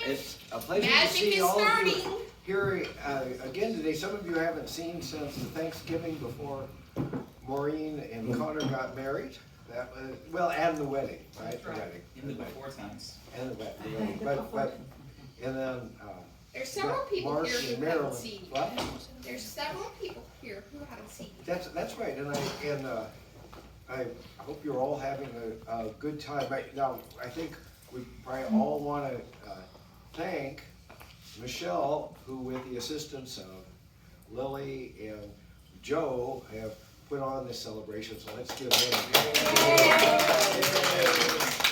It's a pleasure to Magic see is all of you starting. here again today. Some of you I haven't seen since the Thanksgiving before Maureen and Connor got married. That was, well, and the wedding, right? That's The right. wedding. In the before times. And the wedding. But and then There's several people Mark here and who haven't Marilyn. seen. What? There's several people here who haven't seen. That's right. And I hope you're all having a good time. Now I think we probably all want to thank Michelle, who with the assistance of Lily and Joe have put on this celebration, so let's give them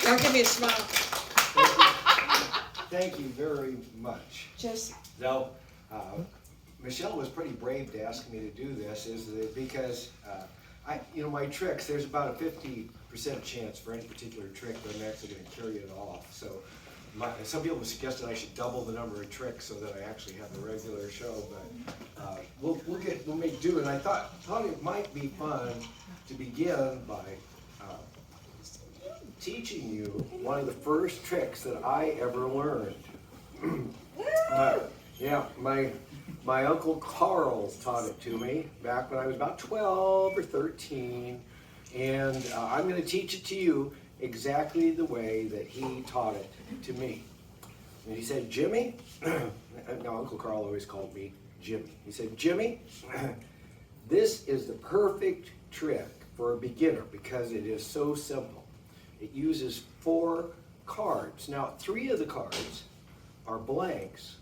Don't give me a smile. Thank you very much. Just Now, Michelle was pretty brave to ask me to do this, because my tricks, there's about a 50% chance for any particular trick that I'm actually going to carry it off. So some people have suggested I should double the number of tricks so that I actually have a regular show, but we'll make do. And I thought it might be fun to begin by teaching you one of the first tricks that I ever learned. My Uncle Carl taught it to me back when I was about 12 or 13, and I'm going to teach it to you exactly the way that he taught it to me. And he said, Jimmy, no, Uncle Carl always called me Jimmy. He said, Jimmy, this is the perfect trick for a beginner because it is so simple. It uses 4 cards. Now, 3 of the cards are blanks,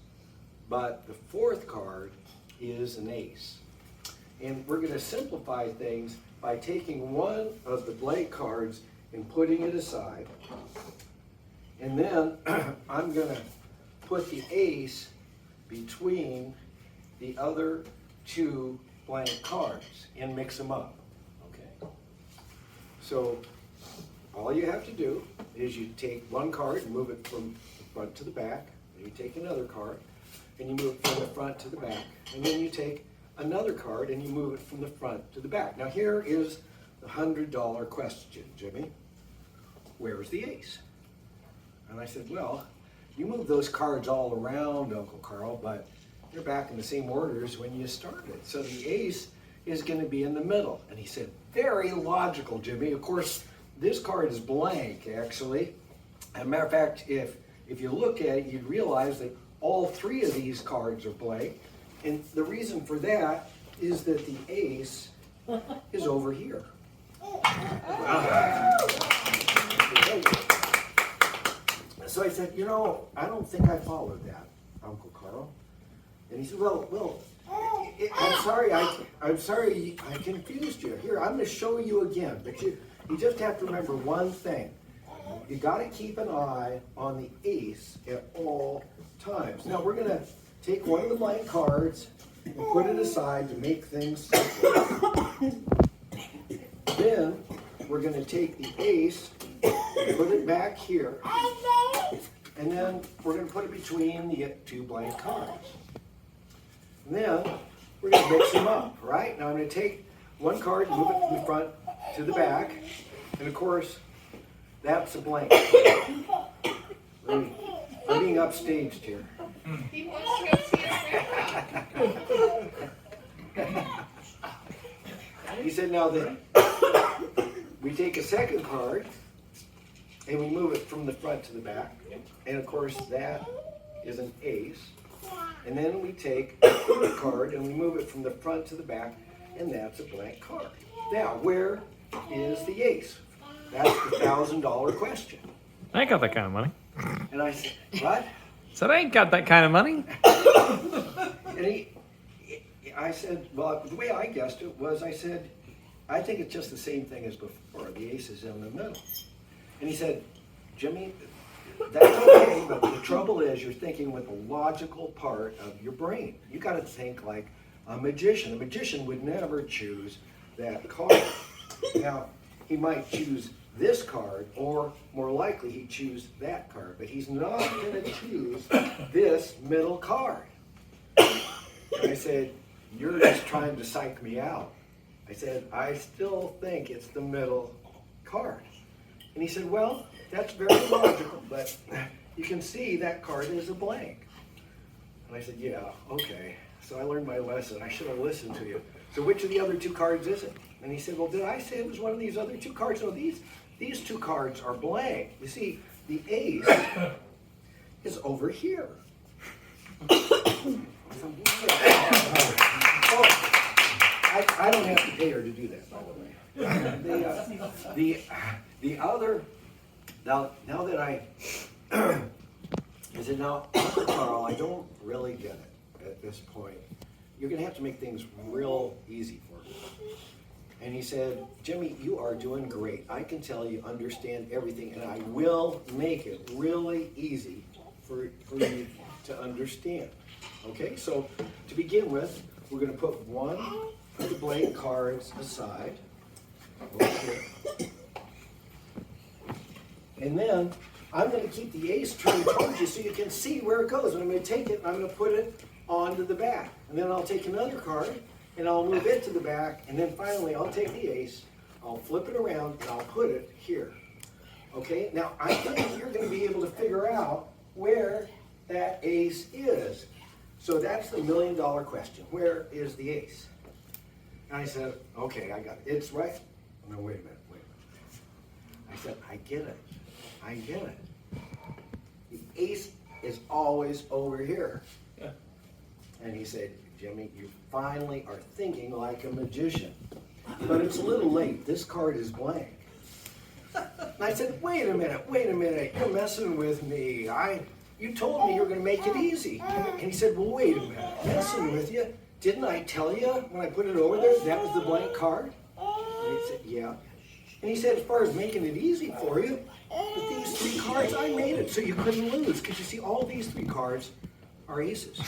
but the 4th card is an ace. And we're going to simplify things by taking one of the blank cards and putting it aside. And then I'm going to put the ace between the other 2 blank cards and mix them up. Okay? So all you have to do is you take one card and move it from the front to the back. And you take another card and you move it from the front to the back. And then you take another card and you move it from the front to the back. Now here is the $100 question, Jimmy. Where's the ace? And I said, well, you move those cards all around, Uncle Carl, but they're back in the same order as when you started. So the ace is going to be in the middle. And he said, very logical, Jimmy. Of course, this card is blank, actually. As a matter of fact, if you look at it, you'd realize that all 3 of these cards are blank. And the reason for that is that the ace is over here. So I said, I don't think I followed that, Uncle Carl. And he said, well, I'm sorry I confused you. Here, I'm going to show you again, but you just have to remember one thing. You got to keep an eye on the ace at all times. Now we're going to take one of the blank cards and put it aside to make things simple. Then we're going to take the ace and put it back here. And then we're going to put it between the 2 blank cards. And then we're going to mix them up, right? Now I'm going to take one card, move it from the front to the back. And of course, that's a blank. I'm being upstaged here. He wants to go see his grandpa. He said, now that we take a second card and we move it from the front to the back. And of course, that is an ace. And then we take a third card and we move it from the front to the back, and that's a blank card. Now, where is the ace? That's the $1,000 question. I ain't got that kind of money. And I said, what? Said I ain't got that kind of money. And I said, well, the way I guessed it was, I said, I think it's just the same thing as before. The ace is in the middle. And he said, Jimmy, that's okay, but the trouble is you're thinking with the logical part of your brain. You got to think like a magician. A magician would never choose that card. Now, he might choose this card, or more likely he'd choose that card, but he's not going to choose this middle card. And I said, you're just trying to psych me out. I said, I still think it's the middle card. And he said, well, that's very logical, but you can see that card is a blank. And I said, yeah, okay. So I learned my lesson. I should have listened to you. So which of the other two cards is it? And he said, well, did I say it was one of these other two cards? No, these two cards are blank. You see, the ace is over here. Oh, I don't have to pay her to do that, by the way. The other, now that I said, now, Carl, I don't really get it at this point. You're going to have to make things real easy for me. And he said, Jimmy, you are doing great. I can tell you understand everything, and I will make it really easy for you to understand. Okay, so to begin with, we're going to put one of the blank cards aside. Over here. And then I'm going to keep the ace turned towards you so you can see where it goes. And I'm going to take it and I'm going to put it onto the back. And then I'll take another card and I'll move it to the back. And then finally I'll take the ace, I'll flip it around, and I'll put it here. Okay, now I think you're going to be able to figure out where that ace is. So that's the $1 million question. Where is the ace? And I said, okay, I got it. It's right. No, wait a minute. I said, I get it. I get it. The ace is always over here. Yeah. And he said, Jimmy, you finally are thinking like a magician. But it's a little late. This card is blank. And I said, wait a minute. You're messing with me. You told me you were going to make it easy. And he said, well, wait a minute. Messing with you? Didn't I tell you when I put it over there that was the blank card? And he said, yeah. And he said, as far as making it easy for you, with these three cards, I made it so you couldn't lose. Because you see, all these three cards are aces.